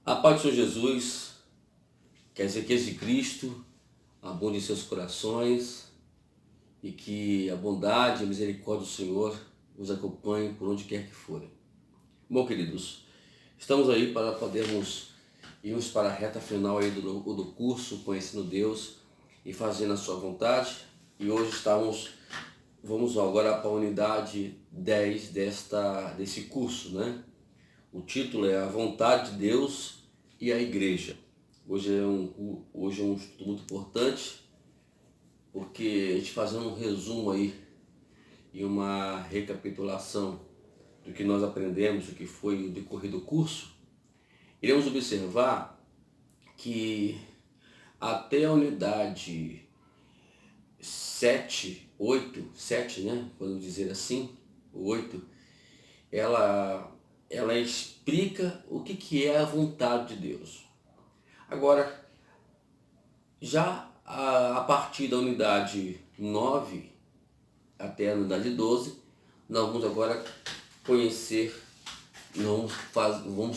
A paz do Senhor Jesus, que as riquezas de Cristo abundem em seus corações e que a bondade e a misericórdia do Senhor os acompanhem por onde quer que forem. Bom, queridos, estamos aí para podermos irmos para a reta final aí do curso Conhecendo Deus e Fazendo a Sua Vontade. E hoje vamos agora para a unidade 10 desse curso, né? O título é A Vontade de Deus e a Igreja. Hoje é um estudo muito importante, porque a gente fazendo um resumo aí e uma recapitulação do que nós aprendemos, do que foi o decorrer do curso, iremos observar que até a unidade 7, né? Podemos dizer assim, o 8, ela explica o que é a vontade de Deus. Agora, já a partir da unidade 9 até a unidade 12, nós vamos agora vamos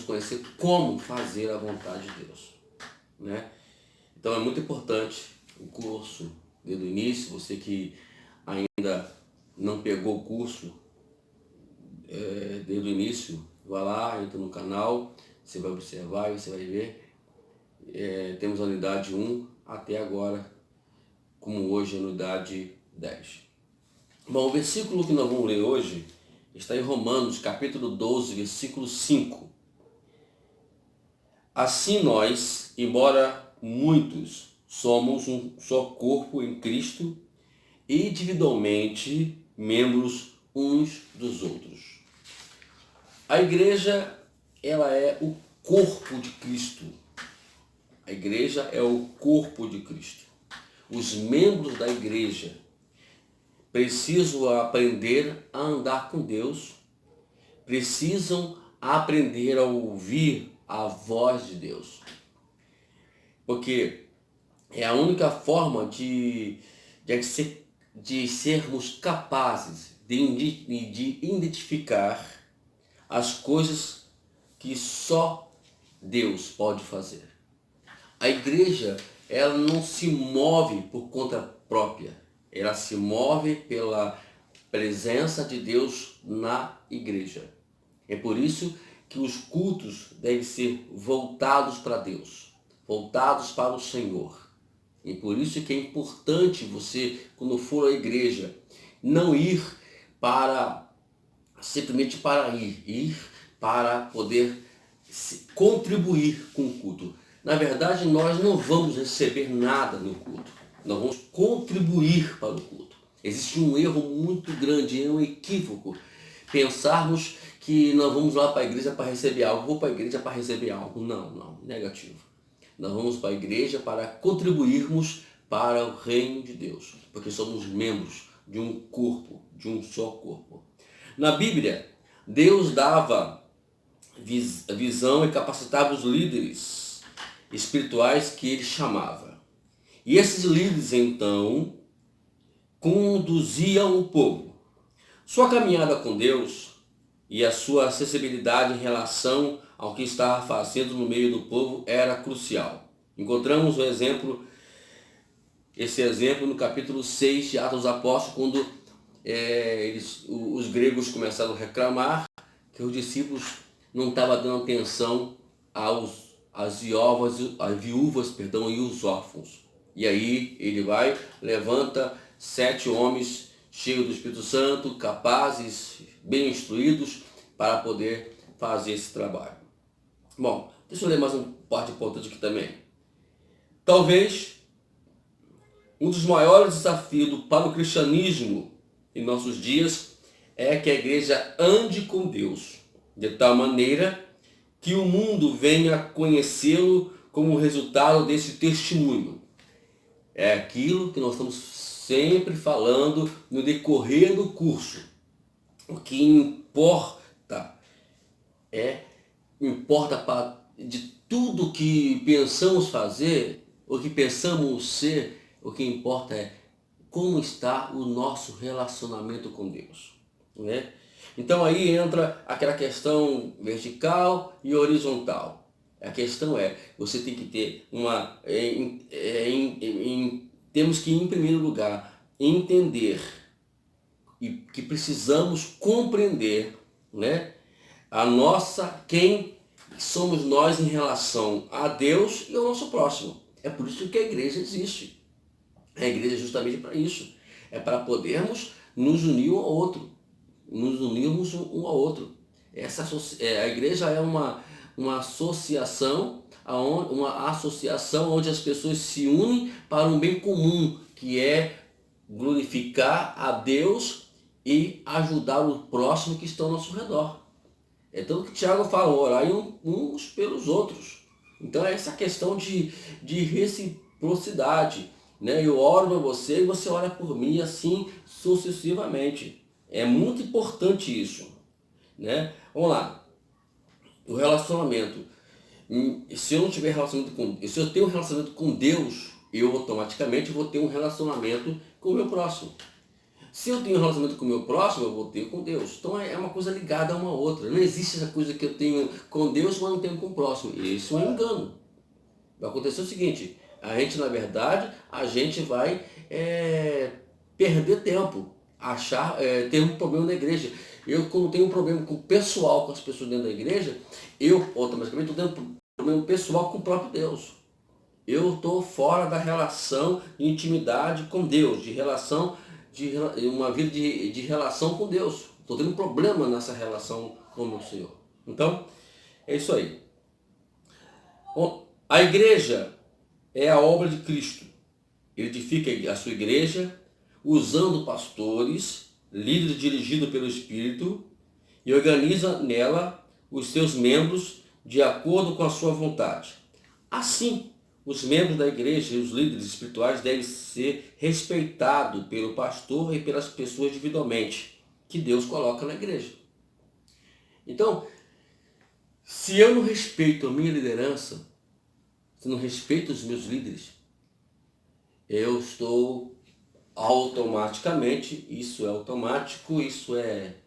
conhecer como fazer a vontade de Deus, né? Então é muito importante o curso desde o início. Você que ainda não pegou o curso desde o início, vai lá, entra no canal, você vai observar e você vai ver. Temos a unidade 1 até agora, como hoje a unidade 10. Bom, o versículo que nós vamos ler hoje está em Romanos, capítulo 12, versículo 5. Assim nós, embora muitos, somos um só corpo em Cristo, e individualmente membros uns dos outros. A igreja, ela é o corpo de Cristo. A igreja é o corpo de Cristo. Os membros da igreja precisam aprender a andar com Deus, precisam aprender a ouvir a voz de Deus. Porque é a única forma de sermos capazes de identificar as coisas que só Deus pode fazer. A igreja, ela não se move por conta própria. Ela se move pela presença de Deus na igreja. É por isso que os cultos devem ser voltados para Deus, voltados para o Senhor. E por isso que é importante você, quando for à igreja, não ir simplesmente para ir para poder contribuir com o culto. Na verdade, nós não vamos receber nada no culto. Nós vamos contribuir para o culto. Existe um erro muito grande, um equívoco, pensarmos que nós vamos lá para a igreja para receber algo. Vou para a igreja para receber algo. Não, negativo. Nós vamos para a igreja para contribuirmos para o reino de Deus, porque somos membros de um corpo, de um só corpo. Na Bíblia, Deus dava visão e capacitava os líderes espirituais que ele chamava. E esses líderes, então, conduziam o povo. Sua caminhada com Deus e a sua acessibilidade em relação ao que estava fazendo no meio do povo era crucial. Encontramos esse exemplo no capítulo 6 de Atos dos Apóstolos, quando os gregos começaram a reclamar que os discípulos não estavam dando atenção às viúvas e os órfãos. E aí ele levanta 7 homens cheios do Espírito Santo, capazes, bem instruídos, para poder fazer esse trabalho. Bom, deixa eu ler mais uma parte importante aqui também. Talvez um dos maiores desafios para o cristianismo em nossos dias é que a igreja ande com Deus, de tal maneira que o mundo venha conhecê-lo como resultado desse testemunho. É aquilo que nós estamos sempre falando no decorrer do curso. O que importa de tudo que pensamos fazer, o que pensamos ser, o que importa é como está o nosso relacionamento com Deus, né? Então aí entra aquela questão vertical e horizontal. A questão é, você tem que ter temos que, em primeiro lugar, entender e que precisamos compreender, né, quem somos nós em relação a Deus e ao nosso próximo. É por isso que a igreja existe. A igreja é justamente para isso. É para podermos nos unir um ao outro. Nos unirmos um ao outro. A igreja é uma associação, onde as pessoas se unem para um bem comum, que é glorificar a Deus e ajudar o próximo que está ao nosso redor. É tanto que Tiago fala, orai uns pelos outros. Então é essa questão de reciprocidade, né? Eu oro para você e você ora por mim, e assim sucessivamente. É muito importante isso, né? Vamos lá. O relacionamento. Se eu não tiver relacionamento se eu tenho um relacionamento com Deus, eu automaticamente vou ter um relacionamento com o meu próximo. Se eu tenho um relacionamento com o meu próximo, eu vou ter com Deus. Então é uma coisa ligada a uma outra. Não existe essa coisa que eu tenho com Deus, mas não tenho com o próximo. Isso é um engano. Vai acontecer o seguinte, a gente vai perder tempo, ter um problema na igreja. Eu, quando tenho um problema pessoal com as pessoas dentro da igreja, eu automaticamente estou tendo um problema pessoal com o próprio Deus. Eu estou fora da relação de intimidade com Deus, uma vida de relação com Deus. Estou tendo um problema nessa relação com o meu Senhor. Então, é isso aí. A igreja é a obra de Cristo. Ele edifica a sua igreja usando pastores, líderes dirigidos pelo Espírito, e organiza nela os seus membros de acordo com a sua vontade. Assim, os membros da igreja e os líderes espirituais devem ser respeitados pelo pastor e pelas pessoas individualmente, que Deus coloca na igreja. Então, se eu não respeito a minha liderança, se não respeito os meus líderes, eu estou automaticamente, isso é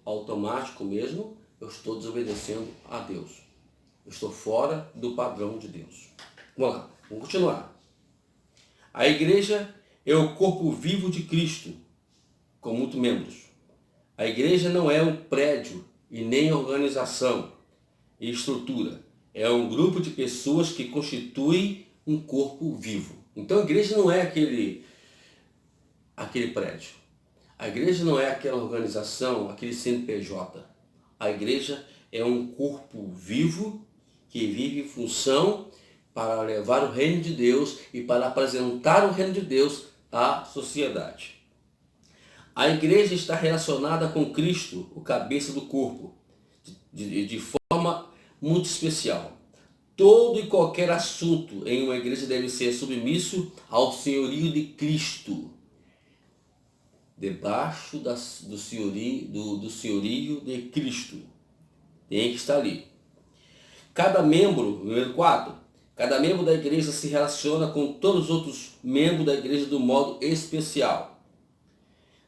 automático mesmo, eu estou desobedecendo a Deus. Eu estou fora do padrão de Deus. Vamos lá, vamos continuar. A igreja é o corpo vivo de Cristo, com muitos membros. A igreja não é um prédio e nem organização e estrutura. É um grupo de pessoas que constitui um corpo vivo. Então a igreja não é aquele prédio. A igreja não é aquela organização, aquele CNPJ. A igreja é um corpo vivo que vive em função para levar o reino de Deus e para apresentar o reino de Deus à sociedade. A igreja está relacionada com Cristo, o cabeça do corpo, de forma muito especial. Todo e qualquer assunto em uma igreja deve ser submisso ao senhorio de Cristo, debaixo do senhorio de Cristo. Tem que estar ali. Número 4, cada membro da igreja se relaciona com todos os outros membros da igreja do modo especial.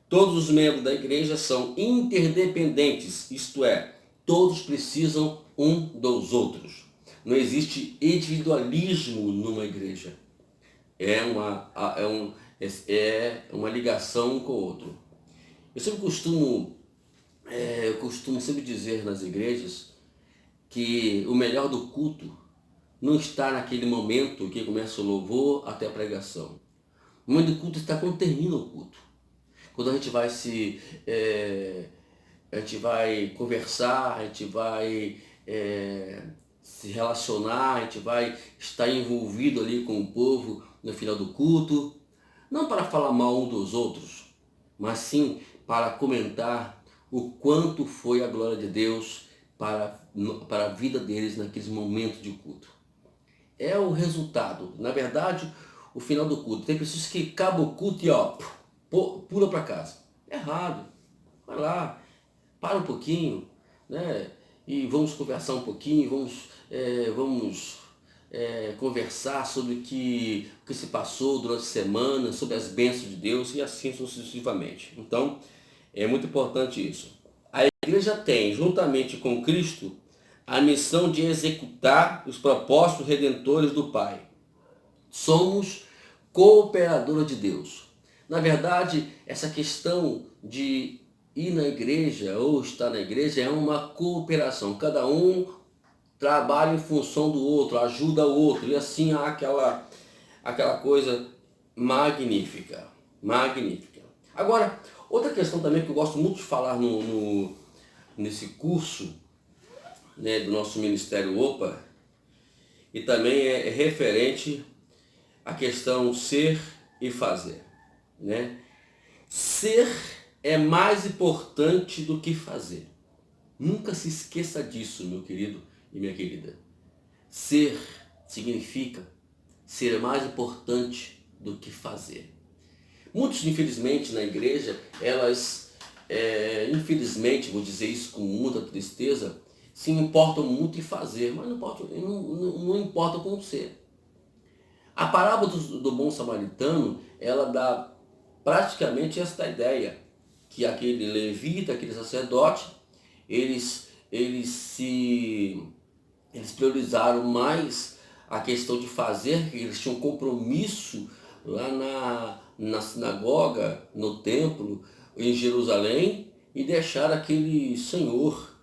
Todos os membros da igreja são interdependentes, isto é, todos precisam um dos outros. Não existe individualismo numa igreja. É uma ligação um com o outro. Eu costumo sempre dizer nas igrejas que o melhor do culto não está naquele momento que começa o louvor até a pregação. O momento do culto está quando termina o culto. Quando a gente vai conversar, a gente vai se relacionar, a gente vai estar envolvido ali com o povo no final do culto, não para falar mal um dos outros, mas sim para comentar o quanto foi a glória de Deus para a vida deles naqueles momentos de culto. É o resultado, na verdade, o final do culto. Tem pessoas que acabam o culto e pula para casa. Errado. Vai lá, para um pouquinho, né? E vamos conversar um pouquinho, vamos conversar sobre o que se passou durante a semana, sobre as bênçãos de Deus e assim sucessivamente. Então, é muito importante isso. A igreja tem, juntamente com Cristo, a missão de executar os propósitos redentores do Pai. Somos cooperadores de Deus. Na verdade, essa questão de ir na igreja ou estar na igreja é uma cooperação. Cada um trabalha em função do outro, ajuda o outro. E assim há aquela coisa magnífica. Magnífica. Agora, outra questão também que eu gosto muito de falar nesse curso, né, do nosso Ministério OPA, e também é referente à questão ser e fazer. Né? Ser é mais importante do que fazer. Nunca se esqueça disso, meu querido e minha querida. Ser significa ser mais importante do que fazer. Muitos, infelizmente, na igreja, elas, infelizmente, vou dizer isso com muita tristeza, se importam muito em fazer, mas não importam com ser. A parábola do bom samaritano, ela dá praticamente esta ideia, que aquele levita, aquele sacerdote, eles priorizaram mais a questão de fazer, que eles tinham compromisso lá na sinagoga, no templo, em Jerusalém, e deixaram aquele senhor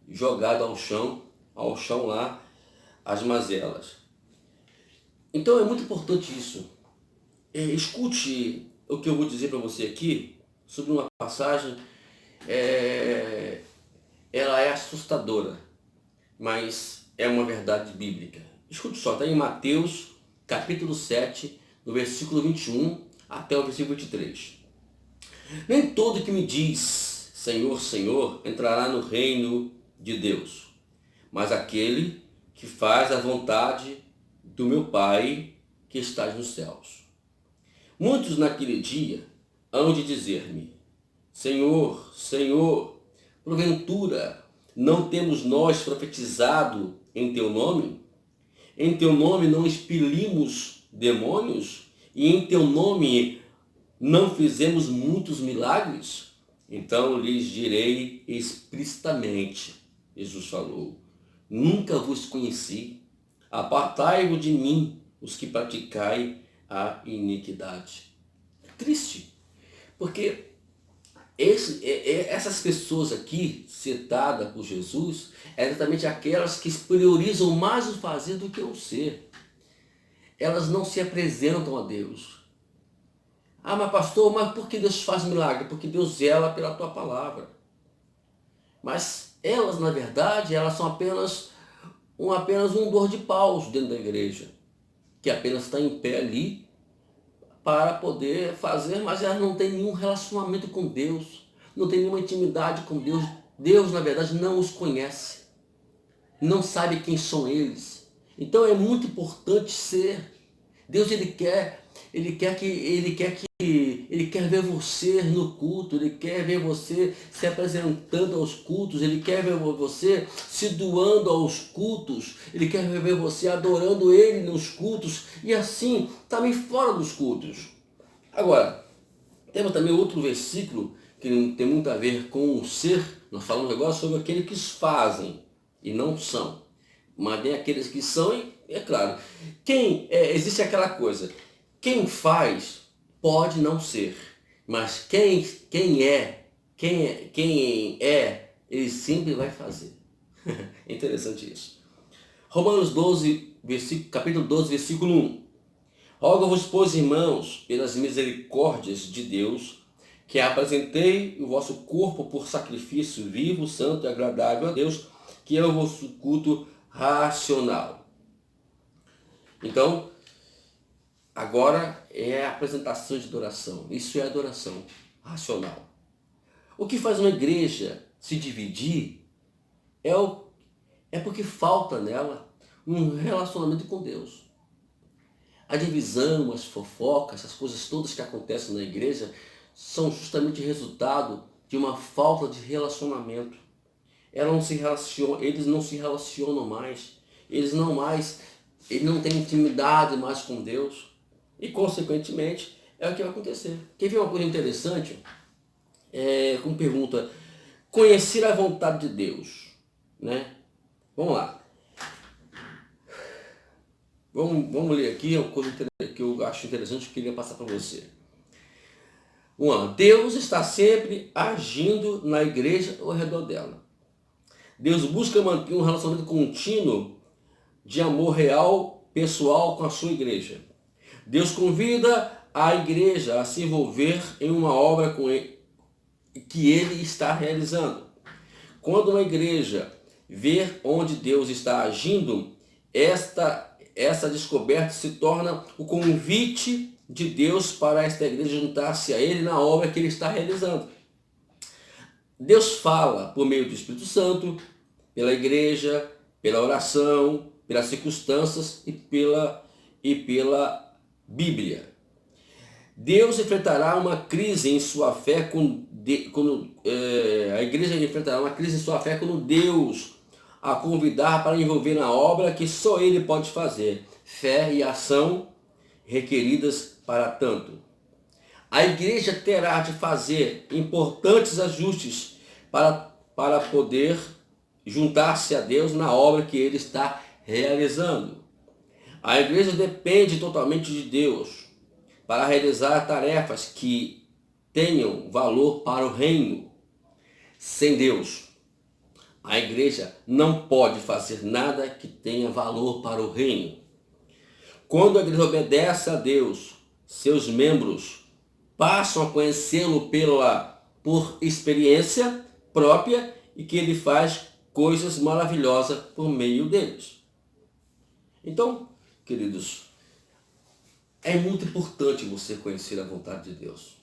jogado ao chão lá, as mazelas. Então é muito importante isso. Escute o que eu vou dizer para você aqui sobre uma passagem. Ela é assustadora, mas é uma verdade bíblica. Escute só, está em Mateus capítulo 7, no versículo 21 até o versículo 23. Nem todo que me diz Senhor, Senhor entrará no reino de Deus, mas aquele que faz a vontade do meu Pai que está nos céus. Muitos naquele dia hão de dizer-me, Senhor, Senhor, porventura não temos nós profetizado em teu nome? Em teu nome não expelimos demônios? E em teu nome não fizemos muitos milagres? Então lhes direi explicitamente, Jesus falou, nunca vos conheci, apartai-vos de mim, os que praticai a iniquidade. Triste, porque essas pessoas aqui, citadas por Jesus, é exatamente aquelas que priorizam mais o fazer do que o ser. Elas não se apresentam a Deus. Ah, mas pastor, mas por que Deus faz milagre? Porque Deus zela pela tua palavra. Mas elas, na verdade, elas são apenas um dor de paus dentro da igreja, que apenas está em pé ali para poder fazer, mas elas não têm nenhum relacionamento com Deus, não tem nenhuma intimidade com Deus. Deus, na verdade, não os conhece, não sabe quem são eles. Então é muito importante ser. Deus ele quer ver você no culto, ele quer ver você se apresentando aos cultos, ele quer ver você se doando aos cultos, ele quer ver você adorando ele nos cultos e assim também fora dos cultos. Agora, temos também outro versículo que não tem muito a ver com o ser. Nós falamos agora sobre aqueles que fazem e não são, mas tem aqueles que são e, é claro, existe aquela coisa, quem faz pode não ser, mas quem é, ele sempre vai fazer. É interessante isso. Romanos 12, capítulo 12, versículo 1. Rogo-vos, pois, irmãos, pelas misericórdias de Deus, que apresentei o vosso corpo por sacrifício vivo, santo e agradável a Deus, que é o vosso culto racional. Então, agora é a apresentação de adoração. Isso é adoração racional. O que faz uma igreja se dividir é porque falta nela um relacionamento com Deus. A divisão, as fofocas, essas coisas todas que acontecem na igreja são justamente resultado de uma falta de relacionamento. Eles não se relacionam mais. Eles não têm intimidade mais com Deus. E, consequentemente, é o que vai acontecer. Quer ver uma coisa interessante? Como pergunta, conhecer a vontade de Deus, né? Vamos lá. Vamos ler aqui uma coisa que eu acho interessante que eu queria passar para você. Deus está sempre agindo na igreja ao redor dela. Deus busca manter um relacionamento contínuo de amor real, pessoal com a sua igreja. Deus convida a igreja a se envolver em uma obra com ele, que ele está realizando. Quando uma igreja vê onde Deus está agindo, essa descoberta se torna o convite de Deus para esta igreja juntar-se a ele na obra que ele está realizando. Deus fala por meio do Espírito Santo, pela igreja, pela oração, pelas circunstâncias e pela Bíblia. Deus enfrentará uma crise em sua fé a igreja enfrentará uma crise em sua fé quando Deus a convidar para envolver na obra que só Ele pode fazer. Fé e ação requeridas para tanto. A igreja terá de fazer importantes ajustes para poder juntar-se a Deus na obra que Ele está realizando. A igreja depende totalmente de Deus para realizar tarefas que tenham valor para o reino. Sem Deus, a igreja não pode fazer nada que tenha valor para o reino. Quando a igreja obedece a Deus, seus membros passam a conhecê-lo por experiência própria e que ele faz coisas maravilhosas por meio deles. Então, queridos, é muito importante você conhecer a vontade de Deus.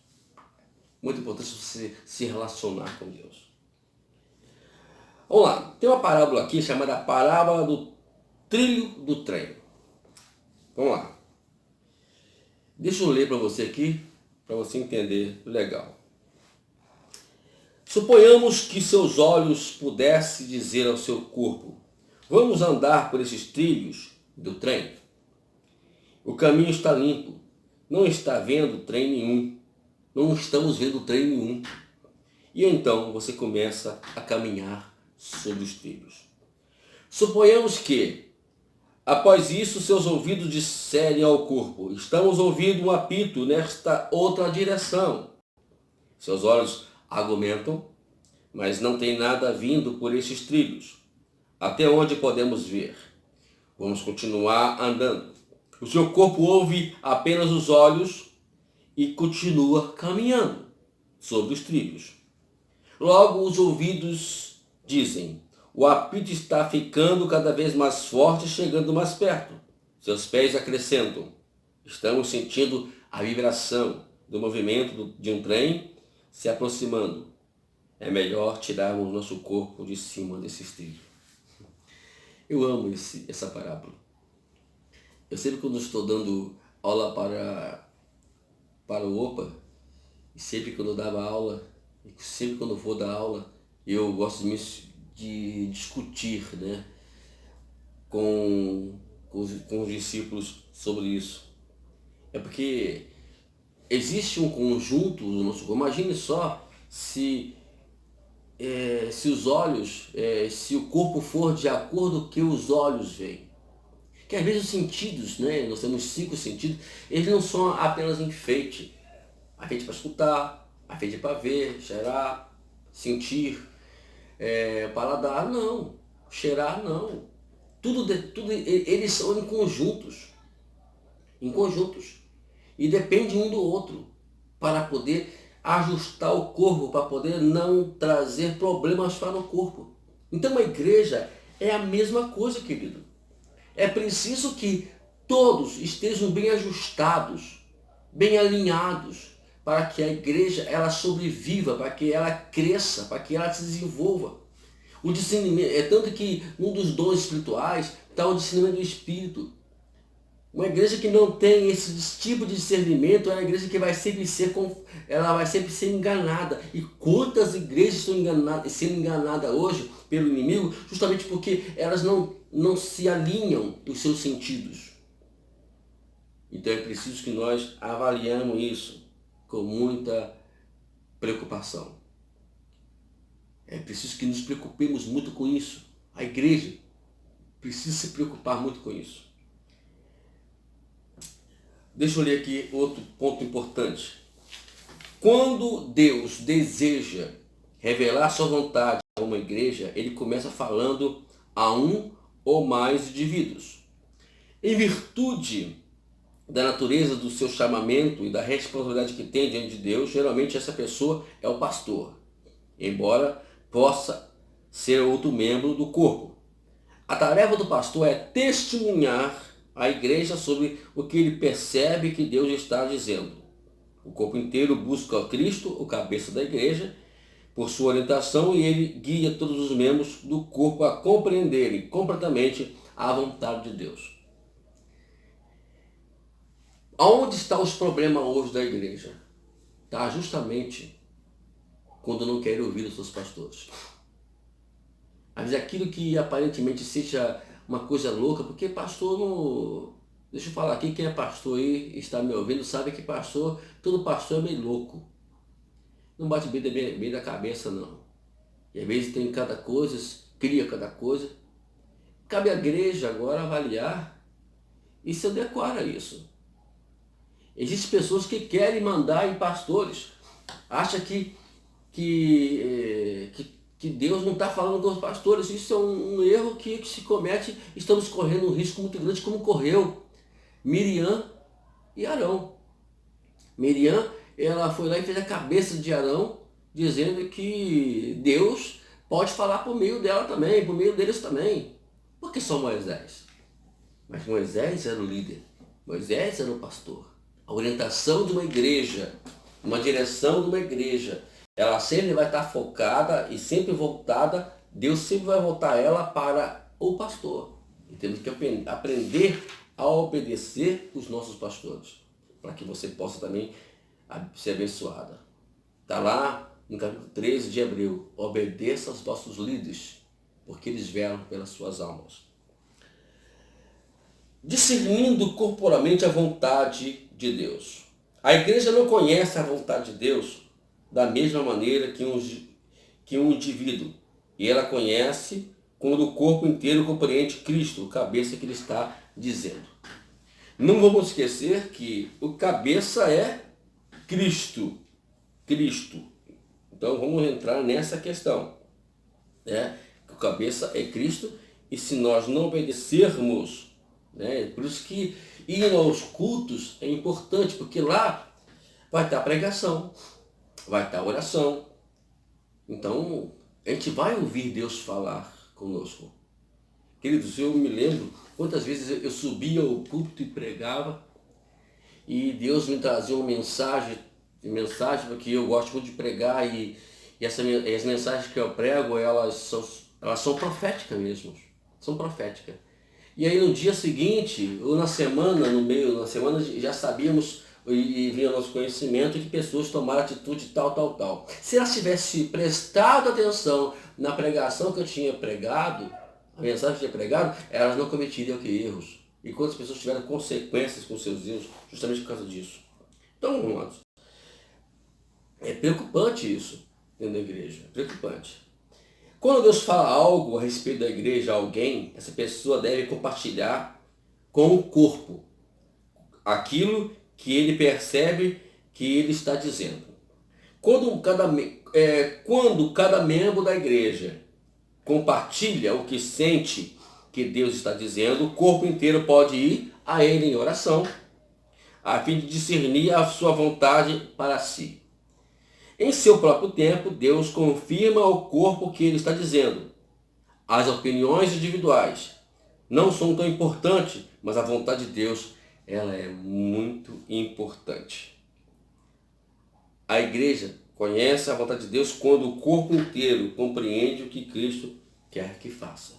Muito importante você se relacionar com Deus. Vamos lá, tem uma parábola aqui chamada parábola do trilho do trem. Vamos lá. Deixa eu ler para você aqui, para você entender legal. Suponhamos que seus olhos pudessem dizer ao seu corpo: vamos andar por esses trilhos do trem. O caminho está limpo, não está vendo trem nenhum. Não estamos vendo trem nenhum. E então você começa a caminhar sobre os trilhos. Suponhamos que, após isso, seus ouvidos disserem ao corpo: estamos ouvindo um apito nesta outra direção. Seus olhos argumentam, mas não tem nada vindo por esses trilhos. Até onde podemos ver? Vamos continuar andando. O seu corpo ouve apenas os olhos e continua caminhando sobre os trilhos. Logo os ouvidos dizem: o apito está ficando cada vez mais forte, chegando mais perto. Seus pés acrescentam: estamos sentindo a vibração do movimento de um trem se aproximando. É melhor tirarmos nosso corpo de cima desses trilhos. Eu amo essa parábola. Eu sempre, quando estou dando aula para o OPA, e sempre quando eu dava aula, e sempre quando eu vou dar aula, eu gosto de discutir, né, com os discípulos sobre isso. É porque existe um conjunto no nosso corpo. Imagine só se os olhos, se o corpo for de acordo com o que os olhos veem. Que às vezes os sentidos, né, nós temos 5 sentidos, eles não são apenas enfeite. Enfeite para escutar, enfeite para ver, cheirar, sentir, paladar, não. Cheirar, não. Tudo eles são em conjuntos. Em conjuntos. E depende um do outro para poder ajustar o corpo, para poder não trazer problemas para o corpo. Então a igreja é a mesma coisa, querido. É preciso que todos estejam bem ajustados, bem alinhados, para que a igreja ela sobreviva, para que ela cresça, para que ela se desenvolva. O discernimento, é tanto que um dos dons espirituais está o discernimento do espírito. Uma igreja que não tem esse tipo de discernimento é uma igreja que vai sempre ser enganada. E quantas igrejas estão sendo enganadas hoje pelo inimigo, justamente porque elas não se alinham os seus sentidos. Então é preciso que nós avaliemos isso com muita preocupação. É preciso que nos preocupemos muito com isso. A igreja, precisa se preocupar muito com isso. Deixa eu ler aqui outro ponto importante. Quando Deus deseja revelar sua vontade a uma igreja, ele começa falando a um ou mais indivíduos. Em virtude da natureza do seu chamamento e da responsabilidade que tem diante de Deus, geralmente essa pessoa é o pastor, embora possa ser outro membro do corpo. A tarefa do pastor é testemunhar a igreja sobre o que ele percebe que Deus está dizendo. O corpo inteiro busca a Cristo, o cabeça da igreja, por sua orientação, e ele guia todos os membros do corpo a compreenderem completamente a vontade de Deus. Aonde estão os problemas hoje da igreja? Está justamente quando não querem ouvir os seus pastores. Às vezes aquilo que aparentemente seja uma coisa louca, porque pastor não... Deixa eu falar aqui, quem é pastor aí está me ouvindo, sabe que pastor, todo pastor é meio louco. Não bate bem da cabeça não. E às vezes tem cada coisa, cria cada coisa. Cabe à igreja agora avaliar e se adequar a isso. Existem pessoas que querem mandar em pastores. Acha que Deus não está falando com os pastores. Isso é um erro que se comete. Estamos correndo um risco muito grande, como correu Miriam e Arão. Miriam, ela foi lá e fez a cabeça de Arão, dizendo que Deus pode falar por meio dela também, por meio deles também. Por que só Moisés? Mas Moisés era o líder. Moisés era o pastor. A orientação de uma igreja, uma direção de uma igreja, ela sempre vai estar focada e sempre voltada, Deus sempre vai voltar ela para o pastor. E temos que aprender a obedecer os nossos pastores, para que você possa também ser abençoada. Está lá no capítulo 13 de Hebreu, obedeça aos vossos líderes, porque eles velam pelas suas almas. Discernindo corporalmente a vontade de Deus. A igreja não conhece a vontade de Deus da mesma maneira que um indivíduo. E ela conhece quando o corpo inteiro compreende Cristo, o cabeça que ele está dizendo. Não vamos esquecer que o cabeça é Cristo. Cristo. Então vamos entrar nessa questão. O cabeça é Cristo, e se nós não obedecermos, por isso que ir aos cultos é importante, porque lá vai estar pregação, vai estar oração. Então, a gente vai ouvir Deus falar conosco. Queridos, eu me lembro quantas vezes eu subia ao púlpito e pregava, e Deus me trazia uma mensagem, porque eu gosto muito de pregar, e as mensagens que eu prego, elas são proféticas mesmo, são proféticas. E aí no dia seguinte, ou na semana, já sabíamos e vinha ao nosso conhecimento que pessoas tomaram atitude tal. Se elas tivessem prestado atenção na pregação que eu tinha pregado, a mensagem que eu tinha pregado, elas não cometeriam erros. E quantas pessoas tiveram consequências com seus erros justamente por causa disso. Então, irmãos, é preocupante isso dentro da igreja, é preocupante. Quando Deus fala algo a respeito da igreja a alguém, essa pessoa deve compartilhar com o corpo aquilo que ele percebe que ele está dizendo. Quando cada membro da igreja compartilha o que sente que Deus está dizendo, o corpo inteiro pode ir a ele em oração, a fim de discernir a sua vontade para si. Em seu próprio tempo, Deus confirma ao corpo que ele está dizendo. As opiniões individuais não são tão importantes, mas a vontade de Deus, ela é muito importante. A igreja conhece a vontade de Deus quando o corpo inteiro compreende o que Cristo quer que faça.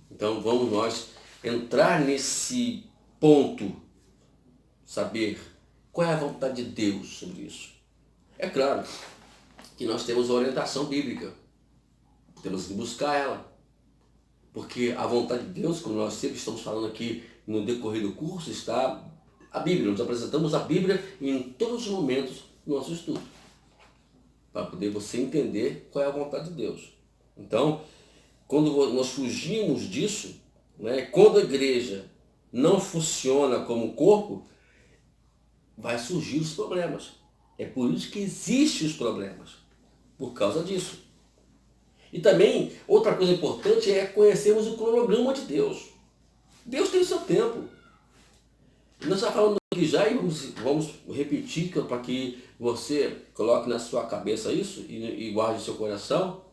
Então vamos nós entrar nesse ponto, saber qual é a vontade de Deus sobre isso. É claro que nós temos a orientação bíblica, temos que buscar ela, porque a vontade de Deus, como nós sempre estamos falando aqui no decorrer do curso, está a Bíblia. Nós apresentamos a Bíblia em todos os momentos do nosso estudo, para poder você entender qual é a vontade de Deus. Então, quando nós fugimos disso, né? Quando a igreja não funciona como corpo, vai surgir os problemas. É por isso que existem os problemas, por causa disso. E também, outra coisa importante é conhecermos o cronograma de Deus. Deus tem o seu tempo. Nós estamos falando aqui já e vamos repetir para que você coloque na sua cabeça isso e guarde no seu coração,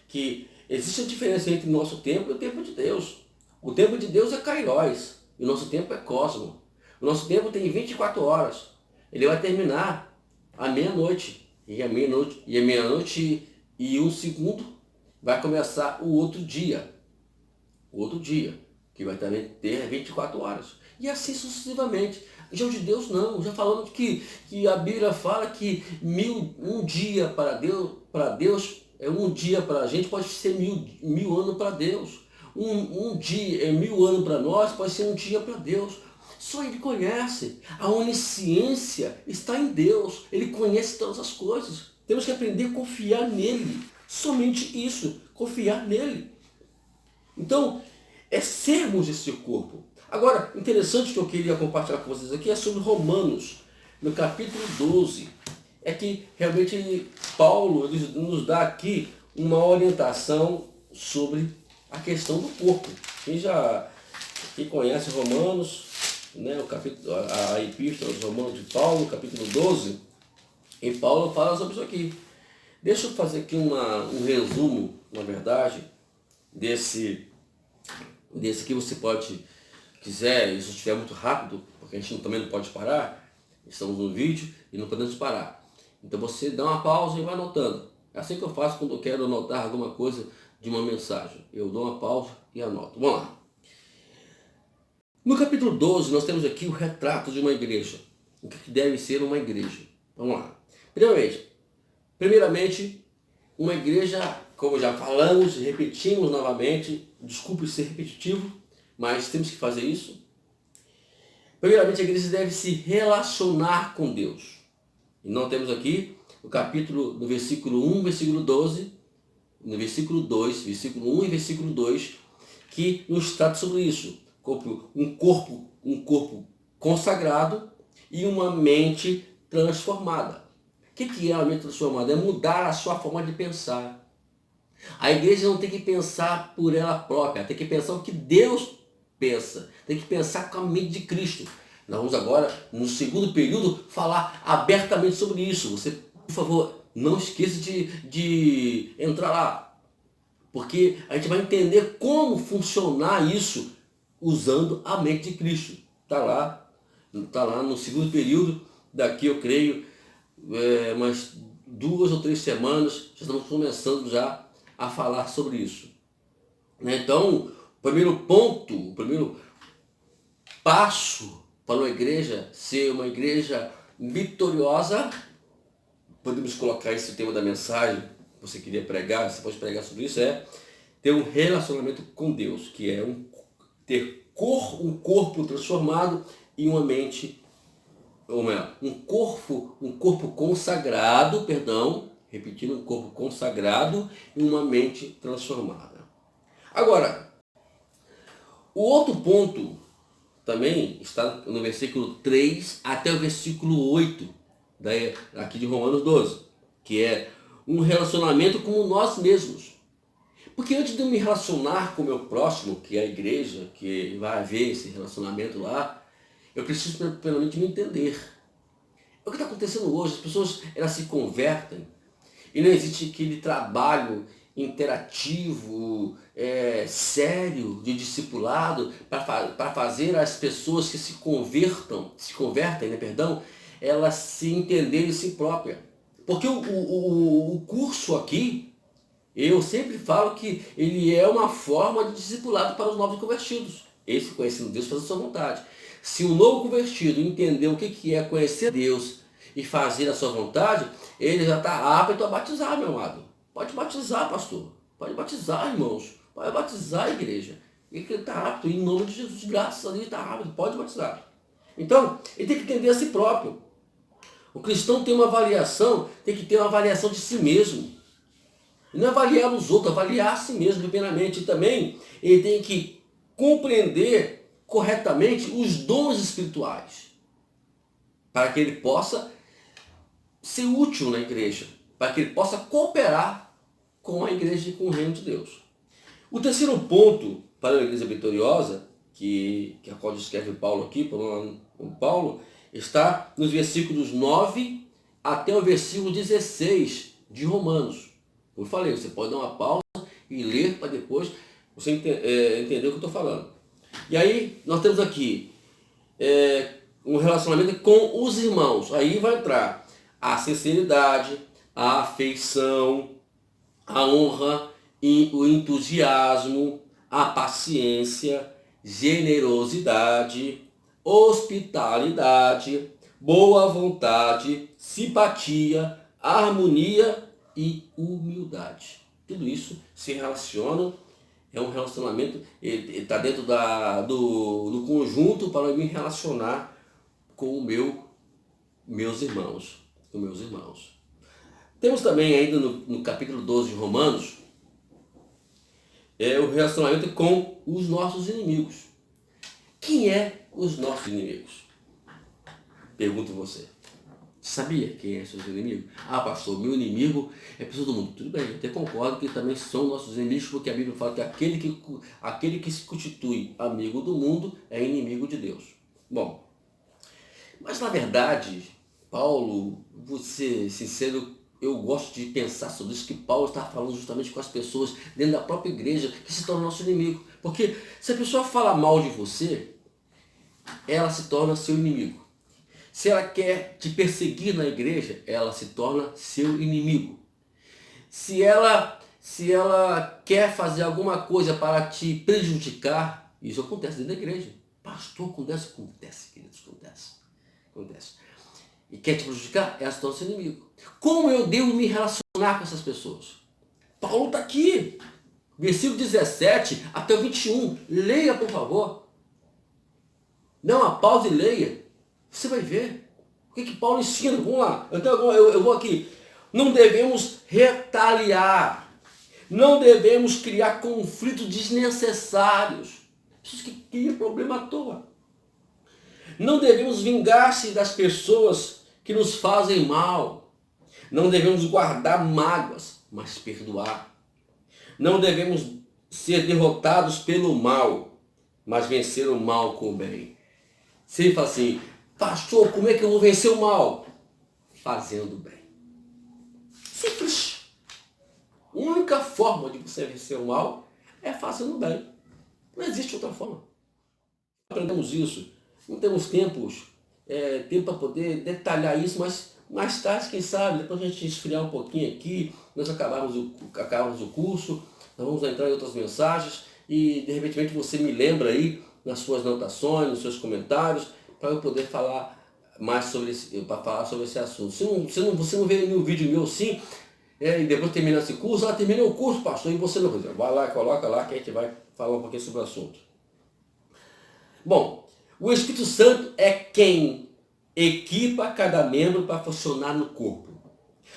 que existe a diferença entre o nosso tempo e o tempo de Deus. O tempo de Deus é Kairos e o nosso tempo é Cosmo. O nosso tempo tem 24 horas. Ele vai terminar à meia-noite. E à meia-noite e um segundo vai começar o outro dia. O outro dia, que vai também ter 24 horas. E assim sucessivamente. Já o de Deus não. Já falamos que a Bíblia fala que um dia para Deus é um dia para a gente, pode ser mil anos para Deus. Um dia, 1000 anos para nós, pode ser um dia para Deus. Só Ele conhece. A onisciência está em Deus. Ele conhece todas as coisas. Temos que aprender a confiar nele. Somente isso, confiar nele. Então, é sermos esse corpo. Agora, interessante que eu queria compartilhar com vocês aqui é sobre Romanos, no capítulo 12. É que realmente Paulo nos dá aqui uma orientação sobre a questão do corpo. Quem conhece Romanos, né, a epístola dos Romanos de Paulo, no capítulo 12, e Paulo fala sobre isso aqui. Deixa eu fazer aqui um resumo, na verdade, desse que você pode, quiser, isso estiver muito rápido, porque a gente também não pode parar, estamos no vídeo e não podemos parar. Então você dá uma pausa e vai anotando. É assim que eu faço quando eu quero anotar alguma coisa de uma mensagem. Eu dou uma pausa e anoto. Vamos lá. No capítulo 12 nós temos aqui o retrato de uma igreja. O que deve ser uma igreja. Vamos lá. Primeiramente, uma igreja, como já falamos, repetimos novamente, desculpe ser repetitivo, mas temos que fazer isso. Primeiramente, a igreja deve se relacionar com Deus. E nós temos aqui o capítulo, no versículo 1, versículo 12, no versículo 2, versículo 1 e versículo 2, que nos trata sobre isso. Um corpo consagrado e uma mente transformada. O que é a mente transformada? É mudar a sua forma de pensar. A igreja não tem que pensar por ela própria, tem que pensar o que Deus pensa, tem que pensar com a mente de Cristo. Nós vamos agora, no segundo período, falar abertamente sobre isso. Você, por favor, não esqueça de entrar lá, porque a gente vai entender como funcionar isso usando a mente de Cristo. Está lá no segundo período, daqui eu creio, umas 2 ou 3 semanas, já estamos começando já a falar sobre isso. Então, o primeiro passo para uma igreja ser uma igreja vitoriosa, podemos colocar esse tema da mensagem, você queria pregar, você pode pregar sobre isso, é ter um relacionamento com Deus, que é ter um corpo transformado e uma mente, ou melhor, um corpo consagrado, repetindo, um corpo consagrado e uma mente transformada. Agora, o outro ponto também está no versículo 3 até o versículo 8, aqui de Romanos 12, que é um relacionamento com nós mesmos. Porque antes de eu me relacionar com o meu próximo, que é a igreja, que vai haver esse relacionamento lá, eu preciso primeiramente me entender. O que está acontecendo hoje? As pessoas elas se convertem e não existe aquele trabalho interativo, sério, de discipulado para fazer as pessoas que se convertem, elas se entenderem em si próprias. Porque o curso aqui, eu sempre falo que ele é uma forma de discipulado para os novos convertidos. Esse conhecendo Deus faz a sua vontade. Se um novo convertido entender o que é conhecer Deus e fazer a sua vontade, ele já está apto a batizar, meu amado. Pode batizar, pastor. Pode batizar, irmãos. Pode batizar a igreja. Ele está apto, em nome de Jesus, graças a Deus, ele está apto, pode batizar. Então, ele tem que entender a si próprio. O cristão tem que ter uma avaliação de si mesmo. E não avaliar os outros, avaliar a si mesmo, primeiramente. E também, ele tem que compreender corretamente os dons espirituais, para que ele possa ser útil na igreja, para que ele possa cooperar com a igreja e com o reino de Deus. O terceiro ponto para a igreja vitoriosa, a qual descreve Paulo aqui, Paulo, está nos versículos 9 até o versículo 16 de Romanos. Como eu falei, você pode dar uma pausa e ler para depois você entender o que eu estou falando. E aí nós temos aqui um relacionamento com os irmãos. Aí vai entrar a sinceridade, a afeição, a honra, o entusiasmo, a paciência, generosidade, hospitalidade, boa vontade, simpatia, harmonia e humildade. Tudo isso se relaciona, é um relacionamento, está dentro do conjunto para me relacionar com meus irmãos. Temos também ainda no capítulo 12 de Romanos, o relacionamento com os nossos inimigos. Quem é os nossos inimigos? Pergunto você. Sabia quem é seus inimigos? Ah, pastor, meu inimigo é a pessoa do mundo. Tudo bem, eu até concordo que também são nossos inimigos, porque a Bíblia fala que aquele que se constitui amigo do mundo é inimigo de Deus. Bom, mas na verdade, Paulo, vou ser sincero, eu gosto de pensar sobre isso, que Paulo está falando justamente com as pessoas dentro da própria igreja que se tornam nosso inimigo. Porque se a pessoa fala mal de você, ela se torna seu inimigo. Se ela quer te perseguir na igreja, ela se torna seu inimigo. Se ela quer fazer alguma coisa para te prejudicar, isso acontece dentro da igreja. Pastor, acontece, queridos, acontece. E quer te prejudicar, ela se torna seu inimigo. Como eu devo me relacionar com essas pessoas? Paulo está aqui, versículo 17 até o 21. Leia, por favor. Dá uma pausa e leia. Você vai ver o que Paulo ensina. Vamos lá. Então eu vou aqui. Não devemos retaliar. Não devemos criar conflitos desnecessários. Pessoas que criam problema à toa. Não devemos vingar-se das pessoas que nos fazem mal. Não devemos guardar mágoas, mas perdoar. Não devemos ser derrotados pelo mal, mas vencer o mal com o bem. Você fala assim, pastor, como é que eu vou vencer o mal? Fazendo o bem. Simples. A única forma de você vencer o mal é fazendo o bem. Não existe outra forma. Aprendemos isso. Não temos tempo para poder detalhar isso, mas mais tarde, quem sabe, depois a gente esfriar um pouquinho aqui, nós acabamos o curso, nós vamos entrar em outras mensagens e de repente você me lembra aí nas suas anotações, nos seus comentários, para eu poder falar mais sobre esse assunto. Se você não vê nenhum vídeo meu assim, e depois terminar esse curso, terminei o curso, pastor, e você não vai lá, coloca lá que a gente vai falar um pouquinho sobre o assunto. Bom, o Espírito Santo é quem equipa cada membro para funcionar no corpo.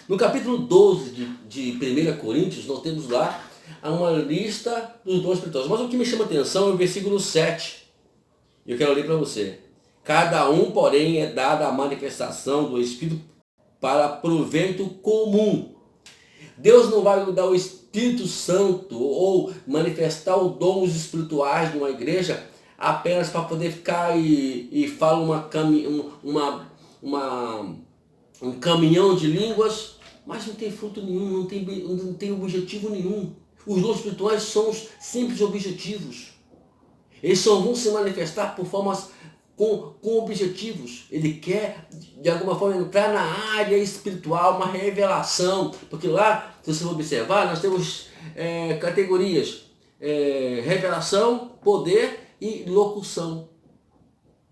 No capítulo 12 de 1 Coríntios, nós temos lá uma lista dos dons espirituais. Mas o que me chama a atenção é o versículo 7. Eu quero ler para você. Cada um, porém, é dada a manifestação do Espírito para proveito comum. Deus não vai dar o Espírito Santo ou manifestar os dons espirituais de uma igreja apenas para poder ficar e falar um caminhão de línguas, mas não tem fruto nenhum, não tem objetivo nenhum. Os dons espirituais são simples objetivos. Eles só vão se manifestar por formas com objetivos. Ele quer, de alguma forma, entrar na área espiritual, uma revelação. Porque lá, se você observar, nós temos categorias. Revelação, poder e locução.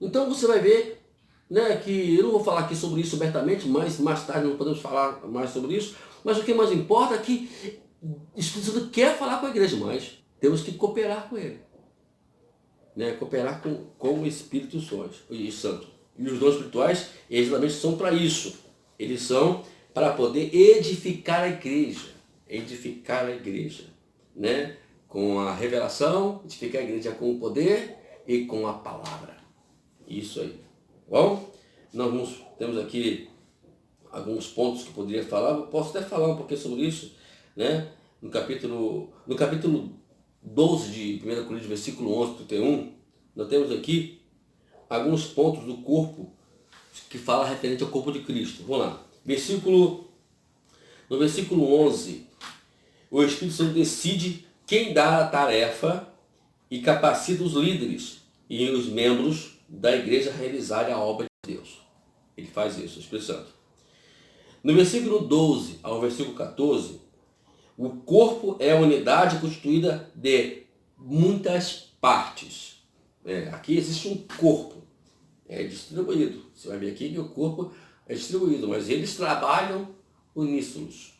Então você vai ver, né, que eu não vou falar aqui sobre isso abertamente, mas mais tarde não podemos falar mais sobre isso. Mas o que mais importa é que o Espírito Santo quer falar com a igreja, mas temos que cooperar com ele. Né, cooperar com o Espírito Santo. E os dons espirituais, eles também são para isso. Eles são para poder edificar a igreja. Né, com a revelação, edificar a igreja com o poder e com a palavra. Isso aí. Bom, temos aqui alguns pontos que eu poderia falar. Eu posso até falar um pouquinho sobre isso, né? No capítulo 12 de 1 Coríntios, versículo 11, 31, nós temos aqui alguns pontos do corpo que fala referente ao corpo de Cristo. Vamos lá. No versículo 11, o Espírito Santo decide quem dá a tarefa e capacita os líderes e os membros da igreja a realizarem a obra de Deus. Ele faz isso, o Espírito Santo. No versículo 12 ao versículo 14, o corpo é a unidade constituída de muitas partes. Aqui existe um corpo, é distribuído. Você vai ver aqui que o corpo é distribuído, mas eles trabalham uníssonos.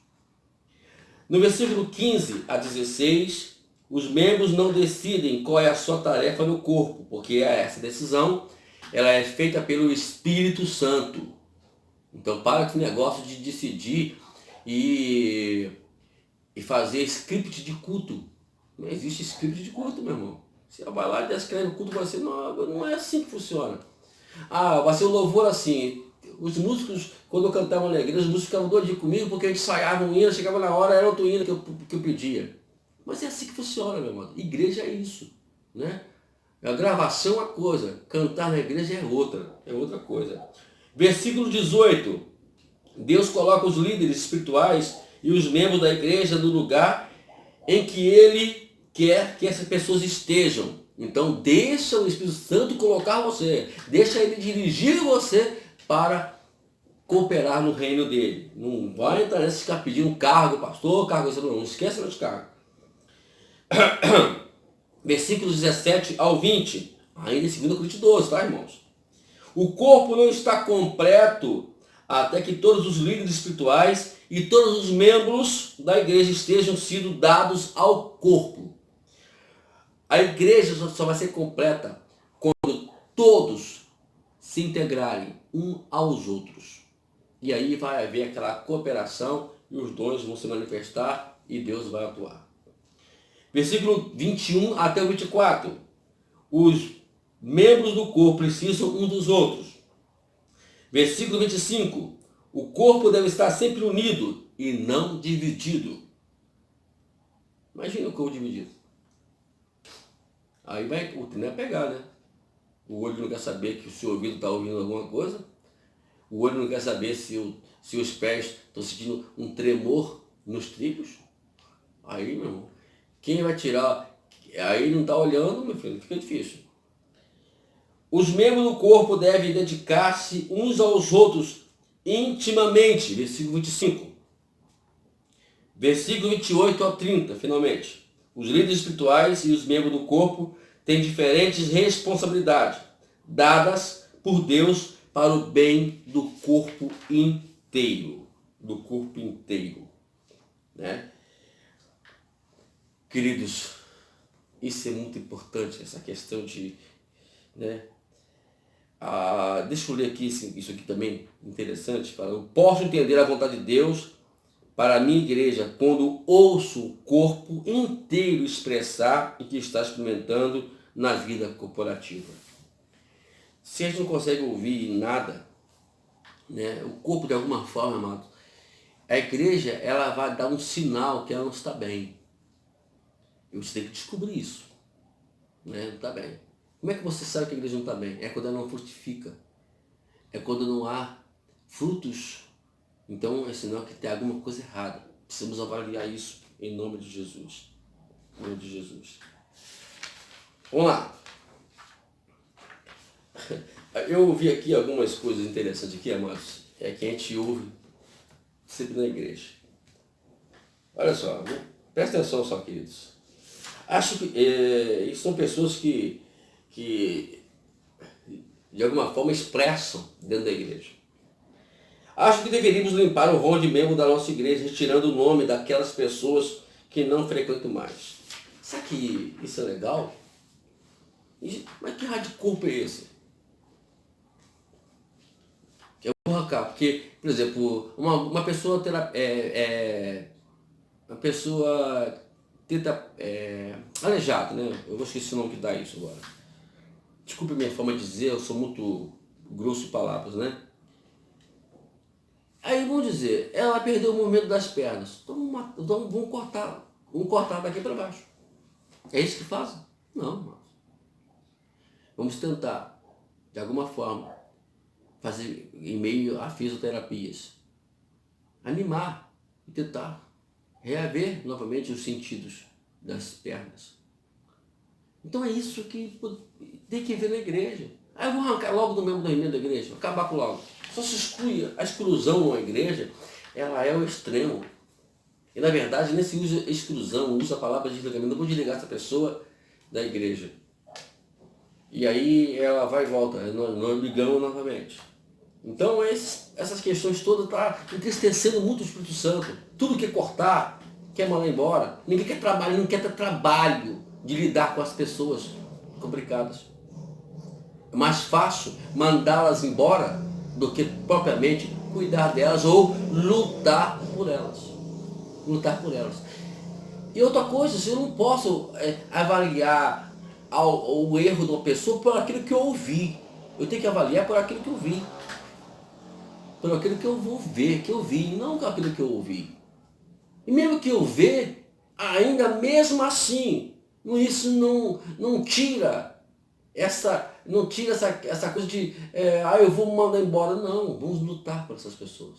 No versículo 15 a 16, os membros não decidem qual é a sua tarefa no corpo, porque essa decisão ela é feita pelo Espírito Santo. Então para com esse negócio de decidir e fazer script de culto. Não existe script de culto, meu irmão. Você vai lá e escreve o culto, vai ser, não é assim que funciona. Vai ser o louvor assim. Os músicos, quando eu cantava na igreja, os músicos ficavam doidinhos comigo porque a gente ensaiava um hino, chegava na hora, era outro hino que eu pedia. Mas é assim que funciona, meu irmão. Igreja é isso, né? A gravação é uma coisa, cantar na igreja é outra coisa. Versículo 18. Deus coloca os líderes espirituais e os membros da igreja no lugar em que Ele quer que essas pessoas estejam. Então deixa o Espírito Santo colocar você, deixa Ele dirigir você para cooperar no reino dele. Não vai entrar nesse ficar pedindo cargo, pastor, cargo, não esqueça de cargo. Versículos 17 ao 20, ainda em 2 Coríntios 12, tá, irmãos? O corpo não está completo até que todos os líderes espirituais e todos os membros da igreja estejam sido dados ao corpo. A igreja só vai ser completa quando todos se integrarem uns aos outros. E aí vai haver aquela cooperação e os dons vão se manifestar e Deus vai atuar. Versículo 21 até o 24. Os membros do corpo precisam uns dos outros. Versículo 25. O corpo deve estar sempre unido e não dividido. Imagina o corpo dividido. Aí o trem vai pegar, né? O olho não quer saber que o seu ouvido está ouvindo alguma coisa. O olho não quer saber se os pés estão sentindo um tremor nos tríceps. Aí, meu irmão, quem vai tirar? Aí não está olhando, meu filho, fica difícil. Os membros do corpo devem dedicar-se uns aos outros intimamente. Versículo 25. Versículo 28 ao 30, finalmente. Os líderes espirituais e os membros do corpo têm diferentes responsabilidades, dadas por Deus para o bem do corpo inteiro. Do corpo inteiro. Né? Queridos, isso é muito importante, essa questão de... Né? Deixa eu ler aqui, isso aqui também interessante. Eu posso entender a vontade de Deus para a minha igreja quando ouço o corpo inteiro expressar o que está experimentando na vida corporativa. Se a gente não consegue ouvir nada, né, o corpo de alguma forma, amado, a igreja ela vai dar um sinal que ela não está bem. E você tem que descobrir isso. Né? Não está bem. Como é que você sabe que a igreja não está bem? É quando ela não frutifica. É quando não há frutos. Então é sinal que tem alguma coisa errada. Precisamos avaliar isso em nome de Jesus. Em nome de Jesus. Vamos lá. Eu ouvi aqui algumas coisas interessantes aqui, amados. É que a gente ouve sempre na igreja. Olha só, presta atenção só, queridos. Acho que são pessoas que de alguma forma expressam dentro da igreja. Acho que deveríamos limpar o rol de membro da nossa igreja, retirando o nome daquelas pessoas que não frequentam mais. Será que isso é legal? Mas que raio de corpo é esse? Eu vou arrancar, porque, por exemplo, uma pessoa aleijado, né? Eu vou esquecer o nome que dá isso agora. Desculpe a minha forma de dizer, eu sou muito grosso em palavras, né? Aí vamos dizer, ela perdeu o movimento das pernas. Então vamos cortar daqui para baixo. É isso que fazem? Não, mas vamos tentar, de alguma forma, fazer em meio a fisioterapias, animar e tentar reaver novamente os sentidos das pernas. Então é isso que tem que ver na igreja. Aí eu vou arrancar logo do mesmo movimento da igreja, acabar com logo. Só se exclui a exclusão numa igreja, ela é o extremo. E na verdade, nesse uso exclusão, usa a palavra de desligamento, eu vou desligar essa pessoa da igreja. E aí ela vai e volta, nós ligamos novamente. Então essas questões todas estão entristecendo muito o Espírito Santo. Tudo quer cortar, quer mandar embora. Ninguém quer trabalho, não quer ter trabalho de lidar com as pessoas complicadas. É mais fácil mandá-las embora do que propriamente cuidar delas ou lutar por elas. Lutar por elas. E outra coisa, eu não posso avaliar o erro de uma pessoa por aquilo que eu ouvi. Eu tenho que avaliar por aquilo que eu vi. Por aquilo que eu vou ver, que eu vi, não por aquilo que eu ouvi. E mesmo que eu ver, ainda mesmo assim, isso não tira essa coisa de eu vou mandar embora. Não, vamos lutar por essas pessoas.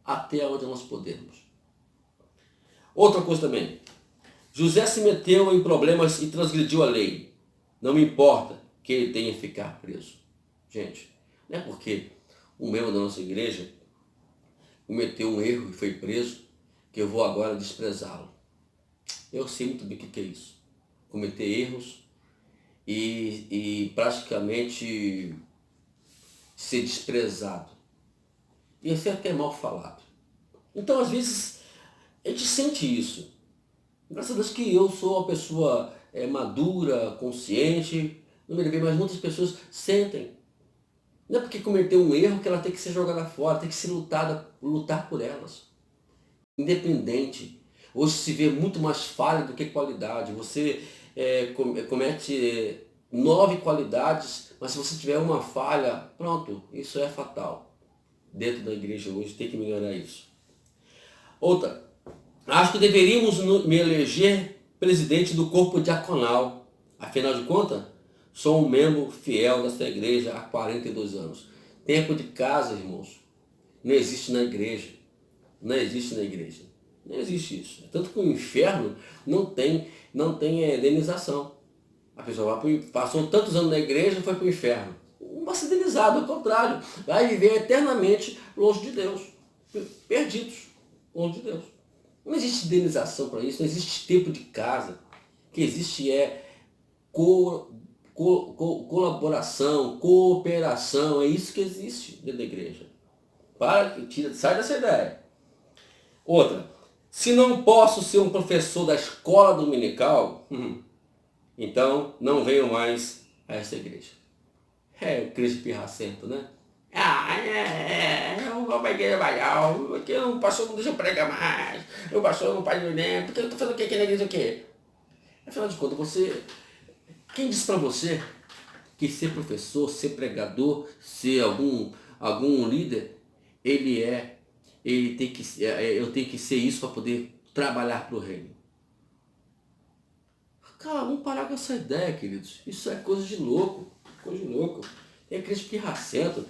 Até onde nós podemos. Outra coisa também. José se meteu em problemas e transgrediu a lei. Não me importa que ele tenha que ficar preso. Gente, não é porque um membro da nossa igreja cometeu um erro e foi preso que eu vou agora desprezá-lo. Eu sei muito bem o que é isso. Cometer erros e praticamente ser desprezado. E ser até mal falado. Então, às vezes, a gente sente isso. Graças a Deus que eu sou uma pessoa madura, consciente, não me levei, mas muitas pessoas sentem. Não é porque cometeu um erro que ela tem que ser jogada fora, tem que ser lutar por elas. Independente. Hoje se vê muito mais falha do que qualidade. Você comete 9 qualidades, mas se você tiver uma falha, pronto, isso é fatal. Dentro da igreja hoje tem que melhorar isso. Outra, acho que deveríamos me eleger presidente do corpo diaconal. Afinal de contas, sou um membro fiel dessa igreja há 42 anos. Tempo de casa, irmãos, não existe na igreja. Não existe na igreja. Não existe isso. Tanto que o inferno não tem indenização. A pessoa passou tantos anos na igreja e foi para o inferno. Não vai ser indenizado, ao contrário. Vai viver eternamente longe de Deus. Perdidos, longe de Deus. Não existe indenização para isso, não existe tempo de casa. O que existe é colaboração, cooperação, é isso que existe dentro da igreja. Sai dessa ideia. Outra, se não posso ser um professor da escola dominical, então não venho mais a essa igreja. É o Cristo pirracento, né? Eu vou para a igreja Baial, porque o pastor não deixa eu pregar mais, o pastor não faz nem, porque eu estou fazendo o que aqui na igreja o quê? Afinal de contas, quem disse para você que ser professor, ser pregador, ser algum líder, eu tenho que ser isso para poder trabalhar para o reino? Cara, vamos parar com essa ideia, queridos. Isso é coisa de louco, coisa de louco. É Cristo pirracento.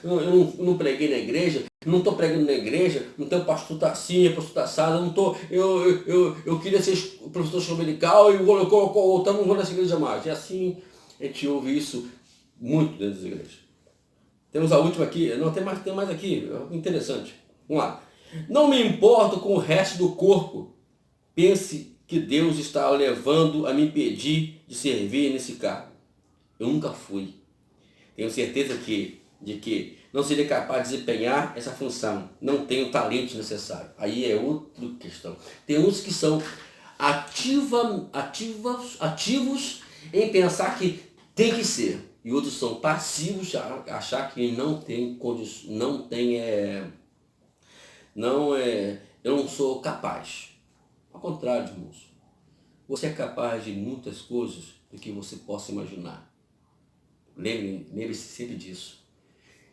Eu não preguei na igreja, não estou pregando na igreja, então o pastor está assim, o pastor está assado, eu queria ser professor de escola dominical e eu não vou nessa igreja mais. E assim a gente ouve isso muito dentro das igrejas. Temos a última aqui, não, tem mais aqui, interessante. Vamos lá. Não me importo com o resto do corpo. Pense que Deus está levando a me impedir de servir nesse cargo. Eu nunca fui. Tenho certeza de que não seria capaz de desempenhar essa função. Não tenho o talento necessário. Aí é outra questão. Tem uns que são ativos em pensar que tem que ser. E outros são passivos a achar que não tem condições, eu não sou capaz. Ao contrário, irmãos. Você é capaz de muitas coisas do que você possa imaginar. Lembre-se sempre disso.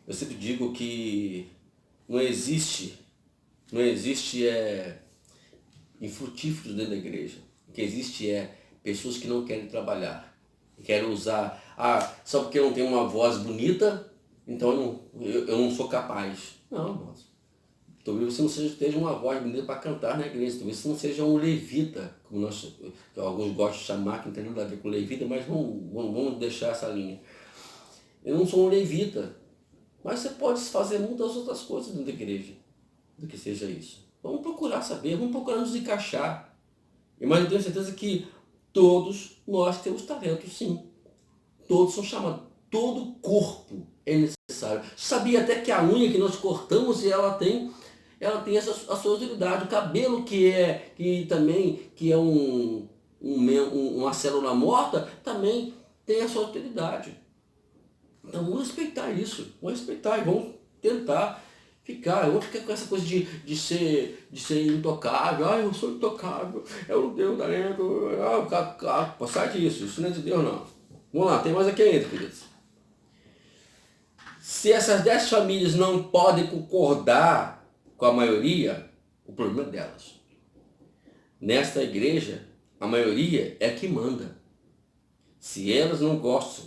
Eu sempre digo que não existe infrutíferos dentro da igreja. O que existe é pessoas que não querem trabalhar, querem usar, só porque eu não tenho uma voz bonita, então eu não sou capaz. Não, moço. Talvez você não esteja uma voz bonita para cantar na igreja, talvez você não seja um levita, como que alguns gostam de chamar, que não tem nada a ver com levita, mas vamos deixar essa linha. Eu não sou um levita, mas você pode fazer muitas outras coisas dentro da igreja, do que seja isso. Vamos procurar saber, vamos procurar nos encaixar. Mas eu tenho certeza que todos nós temos talentos, sim. Todos são chamados. Todo corpo é necessário. Sabia até que a unha que nós cortamos, ela tem a sua utilidade. O cabelo que é uma célula morta, também tem a sua utilidade. Então vamos respeitar isso. Vamos respeitar e vamos tentar vamos ficar com essa coisa de ser intocável. Eu sou intocável, eu não tenho talento. Sai disso, isso não é de Deus não. Vamos lá, tem mais aqui ainda, queridos. Se essas 10 famílias não podem concordar com a maioria, o problema é delas. Nesta igreja, a maioria é que manda. Se elas não gostam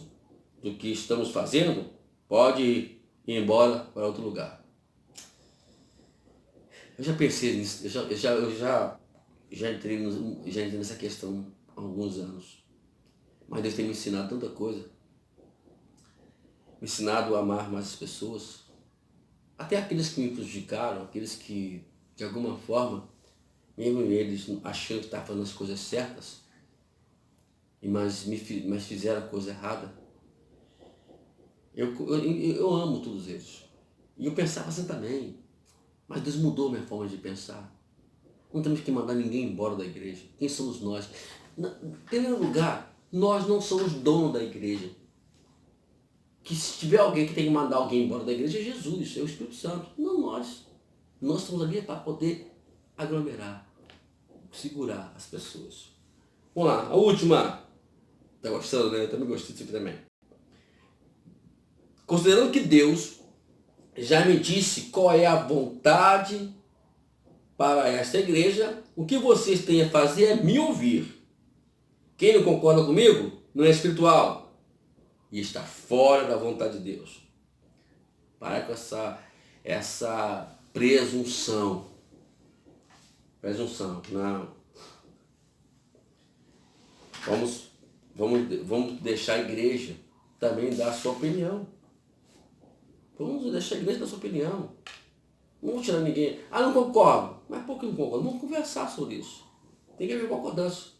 do que estamos fazendo, pode ir embora para outro lugar. Eu já pensei nisso, eu já entrei nessa questão há alguns anos. Mas Deus tem me ensinado tanta coisa. Me ensinado a amar mais as pessoas. Até aqueles que me prejudicaram, aqueles que, de alguma forma, mesmo eles achando que estavam fazendo as coisas certas, mas fizeram a coisa errada. Eu amo todos eles. E eu pensava assim também. Mas Deus mudou minha forma de pensar. Não temos que mandar ninguém embora da igreja. Quem somos nós? Em primeiro lugar, nós não somos dono da igreja. Que se tiver alguém que tem que mandar alguém embora da igreja, é Jesus, é o Espírito Santo. Não nós. Nós estamos ali para poder aglomerar, segurar as pessoas. Vamos lá, a última. Tá gostando, né? Eu também gostei disso aqui também. Considerando que Deus já me disse qual é a vontade para esta igreja, o que vocês têm a fazer é me ouvir. Quem não concorda comigo não é espiritual e está fora da vontade de Deus. Para com essa presunção. Não. Vamos deixar a igreja também dar a sua opinião. Vamos deixar a igreja dar a sua opinião. Não vamos tirar ninguém. Não concordo. Mas por que não concordo? Vamos conversar sobre isso. Tem que haver concordância.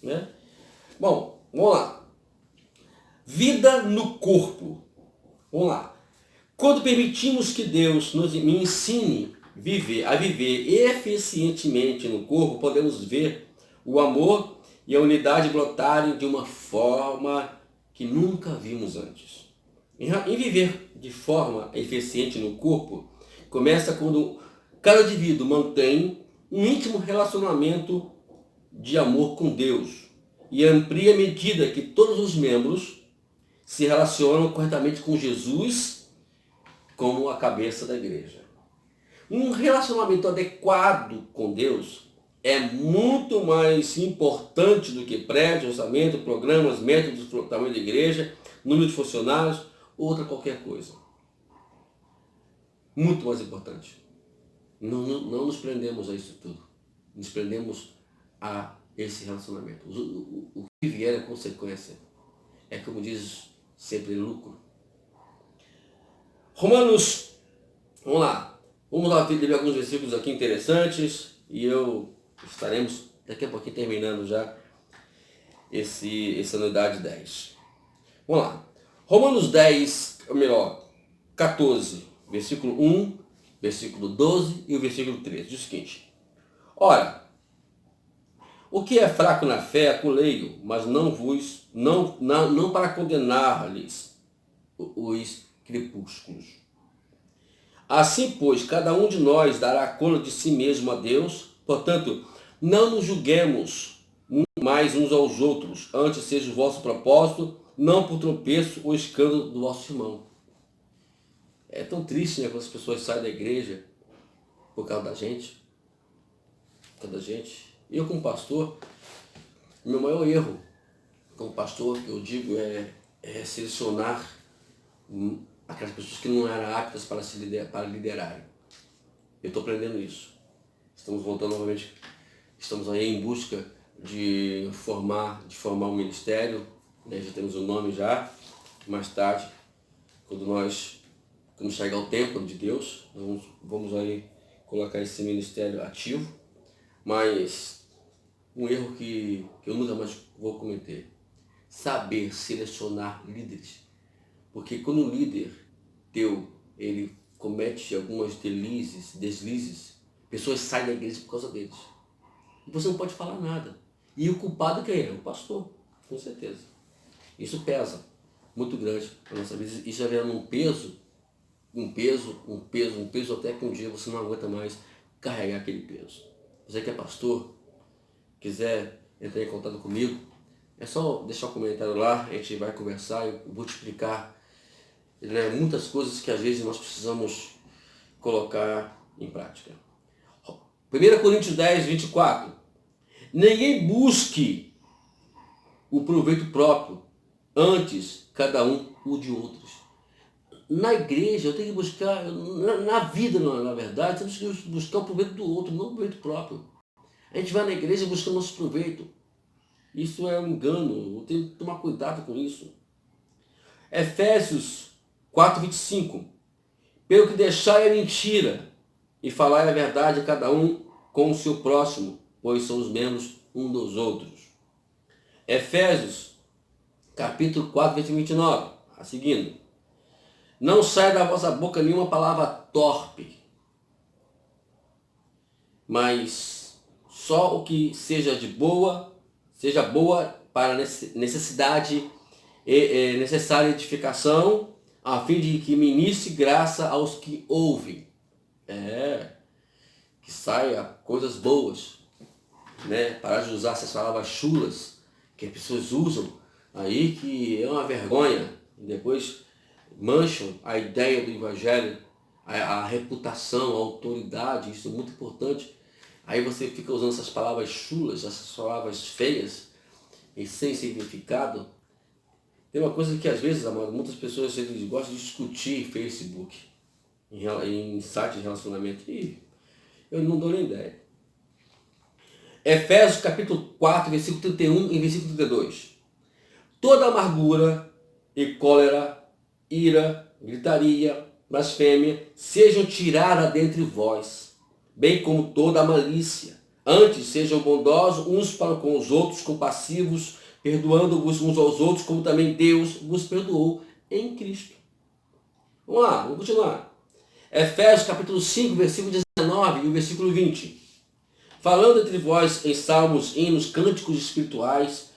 Né? Bom, vamos lá. Vida no corpo. Vamos lá. Quando permitimos que Deus me ensine a viver eficientemente no corpo, podemos ver o amor e a unidade brotarem de uma forma que nunca vimos antes. Em viver de forma eficiente no corpo, começa quando cada indivíduo mantém um íntimo relacionamento de amor com Deus e amplia à medida que todos os membros se relacionam corretamente com Jesus como a cabeça da igreja. Um relacionamento adequado com Deus é muito mais importante do que prédio, orçamento, programas, métodos, tamanho da igreja, número de funcionários, outra qualquer coisa. Muito mais importante. Não nos prendemos a isso tudo. Nos prendemos a esse relacionamento. O que vier é consequência. É como diz sempre, lucro. Romanos, vamos lá. Vamos lá ver alguns versículos aqui interessantes e estaremos daqui a pouquinho terminando já essa unidade 10. Vamos lá. Romanos 10, ou melhor, 14, versículo 1, versículo 12 e o versículo 13. Diz o seguinte: ora, o que é fraco na fé, acolei-o, mas não para condenar-lhes os crepúsculos. Assim, pois, cada um de nós dará conta de si mesmo a Deus, portanto, não nos julguemos uns mais uns aos outros, antes seja o vosso propósito, não por tropeço ou escândalo do vosso irmão. É tão triste, né, quando as pessoas saem da igreja por causa da gente. Por causa da gente. Eu, como pastor, o meu maior erro como pastor, que eu digo, é selecionar aquelas pessoas que não eram aptas para liderarem. Eu estou aprendendo isso. Estamos voltando novamente, estamos aí em busca de formar um ministério, né? Já temos o nome já. Mais tarde, quando chegar o tempo de Deus, vamos aí colocar esse ministério ativo, mas um erro que eu nunca mais vou cometer: saber selecionar líderes. Porque quando o líder ele comete algumas deslizes, pessoas saem da igreja por causa deles. E você não pode falar nada. E o culpado quem é? O pastor, com certeza. Isso pesa muito grande na nossa vida. Isso já vira um peso, até que um dia você não aguenta mais carregar aquele peso. Você que é pastor, quiser entrar em contato comigo, é só deixar um comentário lá, a gente vai conversar, eu vou te explicar, né, muitas coisas que às vezes nós precisamos colocar em prática. 1 Coríntios 10, 24. Ninguém busque o proveito próprio, antes cada um o de outros. Na igreja eu tenho que buscar, na vida na verdade, temos que buscar o proveito do outro, não o proveito próprio. A gente vai na igreja buscando nosso proveito. Isso é um engano, eu tenho que tomar cuidado com isso. Efésios 4, 25. Pelo que deixai a mentira e falai a verdade a cada um com o seu próximo, pois somos membros um dos outros. Efésios capítulo 4, versículo 29. A seguindo. Não saia da vossa boca nenhuma palavra torpe, mas só o que seja boa para necessidade e necessária edificação, a fim de que ministre graça aos que ouvem. Que saia coisas boas, né? Parar de usar essas palavras chulas que as pessoas usam aí, que é uma vergonha, e depois mancham a ideia do evangelho, a reputação, a autoridade. Isso é muito importante. Aí você fica usando essas palavras chulas, essas palavras feias e sem significado. Tem uma coisa que às vezes, amado, muitas pessoas eles gostam de discutir em Facebook, em sites de relacionamento, e eu não dou nem ideia. Efésios capítulo 4, versículo 31 e versículo 32. Toda amargura e cólera, ira, gritaria, blasfêmia, sejam tiradas dentre vós, bem como toda a malícia. Antes sejam bondosos uns para com os outros, compassivos, perdoando-vos uns aos outros, como também Deus vos perdoou em Cristo. Vamos lá, vamos continuar. Efésios capítulo 5, versículo 19 e o versículo 20. Falando entre vós em salmos, hinos, cânticos espirituais,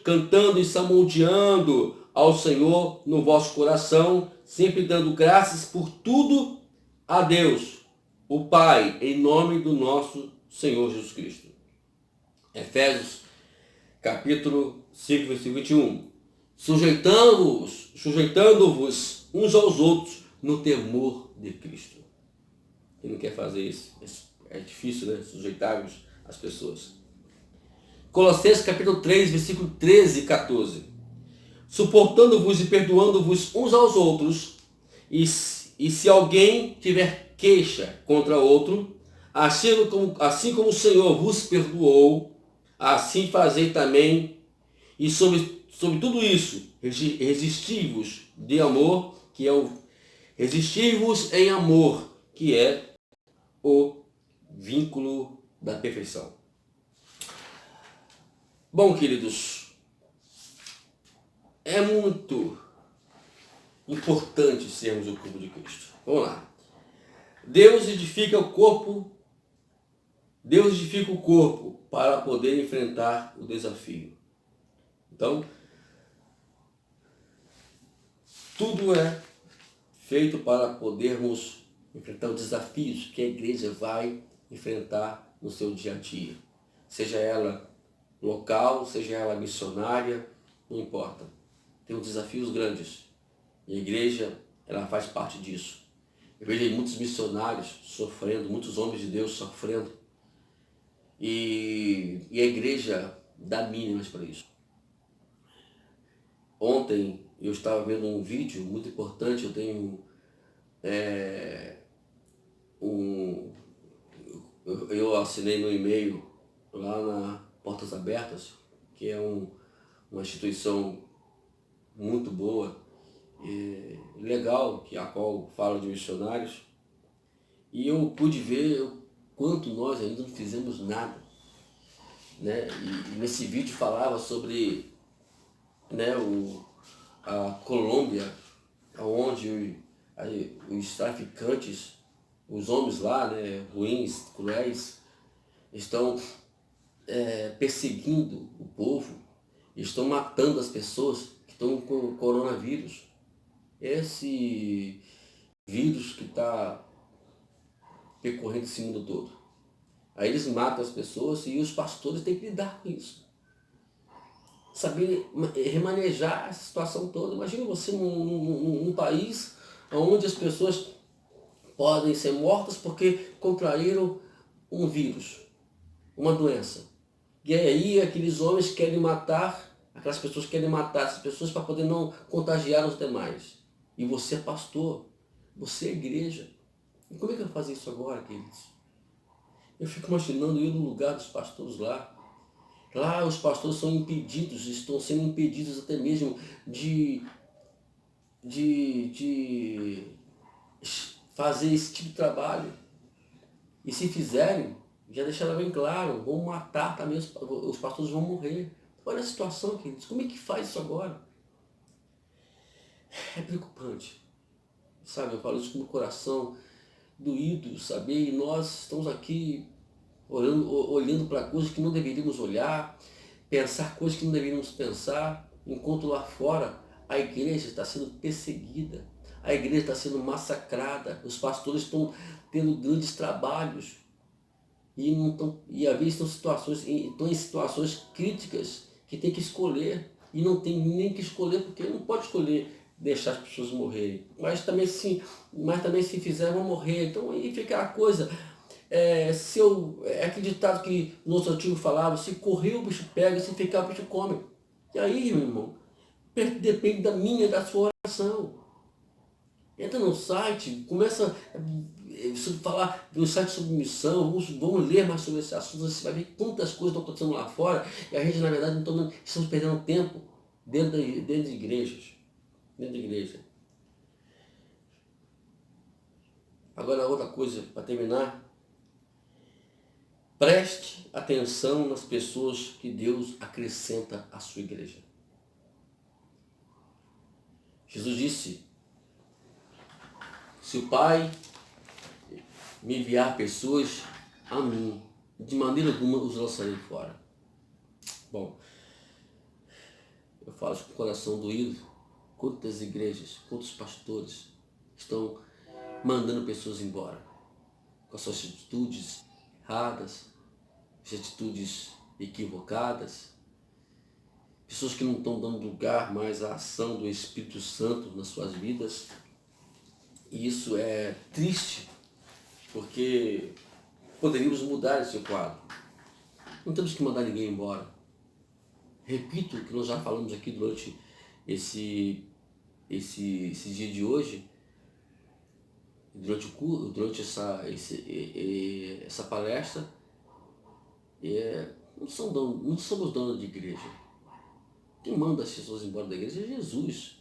cantando e salmodiando ao Senhor no vosso coração, sempre dando graças por tudo a Deus, o Pai, em nome do nosso Senhor Jesus Cristo. Efésios capítulo 5, versículo 21. Sujeitando-vos uns aos outros no temor de Cristo. Quem não quer fazer isso? É difícil, né? Sujeitar-vos às pessoas. Colossenses capítulo 3, versículo 13 e 14. Suportando-vos e perdoando-vos uns aos outros, e se alguém tiver queixa contra outro, assim como o Senhor vos perdoou, assim fazei também. E sobre tudo isso, resisti-vos de amor, que é resisti-vos em amor, que é o vínculo da perfeição. Bom, queridos, é muito importante sermos o corpo de Cristo. Vamos lá. Deus edifica o corpo para poder enfrentar o desafio. Então, tudo é feito para podermos enfrentar os desafios que a igreja vai enfrentar no seu dia a dia. Seja ela local, seja ela missionária, não importa. Tem desafios grandes. E a igreja, ela faz parte disso. Eu vejo aí muitos missionários sofrendo, muitos homens de Deus sofrendo. E a igreja dá mínimas para isso. Ontem eu estava vendo um vídeo muito importante, eu tenho eu assinei no e-mail lá na Portas Abertas, que é uma instituição muito boa e legal, a qual fala de missionários, e eu pude ver o quanto nós ainda não fizemos nada, né? E nesse vídeo falava sobre, né, a Colômbia, onde os traficantes, os homens lá, né, ruins, cruéis, estão perseguindo o povo, estão matando as pessoas que estão com o coronavírus. Esse vírus que está percorrendo esse mundo todo. Aí eles matam as pessoas e os pastores têm que lidar com isso. Saber remanejar essa situação toda. Imagina você num país onde as pessoas podem ser mortas porque contraíram um vírus, uma doença. E aí aqueles homens querem matar, aquelas pessoas querem matar essas pessoas para poder não contagiar os demais. E você é pastor, você é igreja. E como é que eu vou fazer isso agora, queridos? Eu fico imaginando eu no lugar dos pastores lá. Lá os pastores são impedidos, estão sendo impedidos até mesmo de fazer esse tipo de trabalho. E se fizerem, já deixaram bem claro, vão matar também, os pastores vão morrer. Olha a situação, queridos, como é que faz isso agora? É preocupante, sabe? Eu falo isso com o meu coração doído, sabe? E nós estamos aqui olhando para coisas que não deveríamos olhar, pensar coisas que não deveríamos pensar, enquanto lá fora a igreja está sendo perseguida, a igreja está sendo massacrada, os pastores estão tendo grandes trabalhos e, não estão, e às vezes estão em situações críticas que tem que escolher e não tem nem que escolher, porque não pode escolher deixar as pessoas morrerem, mas também se fizer vão morrer. Então aí fica a coisa. É acreditado que no nosso antigo falava, se correr o bicho pega, se ficar o bicho come. E aí, meu irmão, depende da minha, da sua oração. Entra no site, começa a falar no site sobre missão, vamos ler mais sobre esse assunto, você vai ver quantas coisas estão acontecendo lá fora, e a gente, na verdade, estamos perdendo tempo dentro de igrejas. Dentro da igreja. Agora, outra coisa, para terminar, preste atenção nas pessoas que Deus acrescenta à sua igreja. Jesus disse, se o Pai me enviar pessoas a mim, de maneira alguma os lançarei fora. Bom, eu falo isso com o coração doído. Quantas igrejas, quantos pastores estão mandando pessoas embora com as suas atitudes erradas, as atitudes equivocadas, pessoas que não estão dando lugar mais à ação do Espírito Santo nas suas vidas. E isso é triste, porque poderíamos mudar esse quadro. Não temos que mandar ninguém embora. Repito o que nós já falamos aqui durante esse dia de hoje, durante essa palestra, não somos donos de igreja. Quem manda as pessoas embora da igreja é Jesus.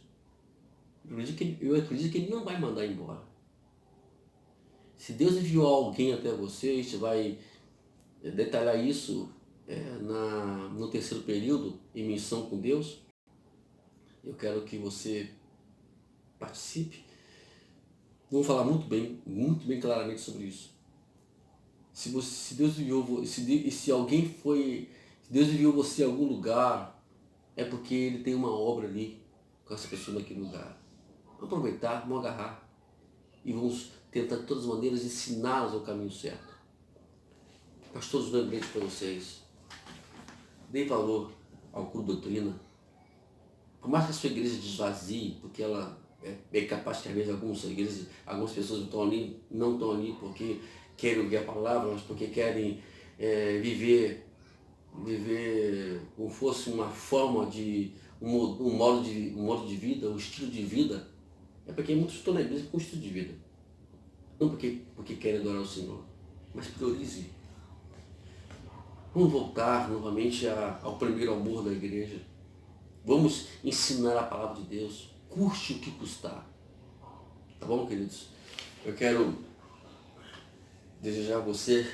Eu acredito que Ele não vai mandar embora. Se Deus enviou alguém até você, a gente vai detalhar isso no terceiro período, em missão com Deus. Eu quero que você participe. Vamos falar muito bem claramente sobre isso. Se Deus enviou, se Deus enviou você a algum lugar, é porque Ele tem uma obra ali com essa pessoa naquele lugar. Vamos aproveitar, vamos agarrar e vamos tentar de todas as maneiras ensiná-los ao caminho certo. Pastores, lembrete para vocês. Dê valor ao culto doutrina. Por mais que a sua igreja desvazie, porque ela é capaz que às vezes algumas pessoas não estão ali porque querem ouvir a palavra, mas porque querem viver como fosse uma forma um modo de vida, um estilo de vida. É porque muitos estão na igreja com estilo de vida. Não porque querem adorar o Senhor, mas priorize. Vamos voltar novamente ao primeiro amor da igreja. Vamos ensinar a palavra de Deus, custe o que custar. Tá bom, queridos? Eu quero desejar a você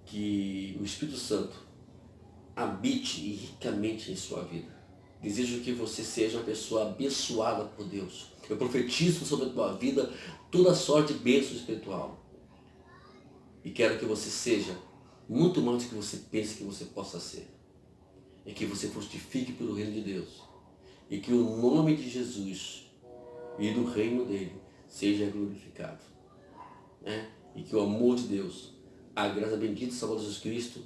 que o Espírito Santo habite ricamente em sua vida. Desejo que você seja uma pessoa abençoada por Deus. Eu profetizo sobre a tua vida toda sorte de bênção espiritual. E quero que você seja muito mais do que você pensa que você possa ser. E que você frutifique pelo reino de Deus. E que o nome de Jesus e do reino dele seja glorificado. E que o amor de Deus, a graça bendita do Salvador Jesus Cristo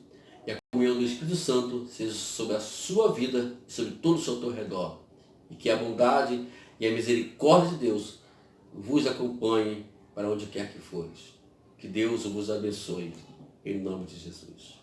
e a comunhão do Espírito Santo seja sobre a sua vida e sobre todo o seu redor. E que a bondade e a misericórdia de Deus vos acompanhem para onde quer que fores. Que Deus vos abençoe, em nome de Jesus.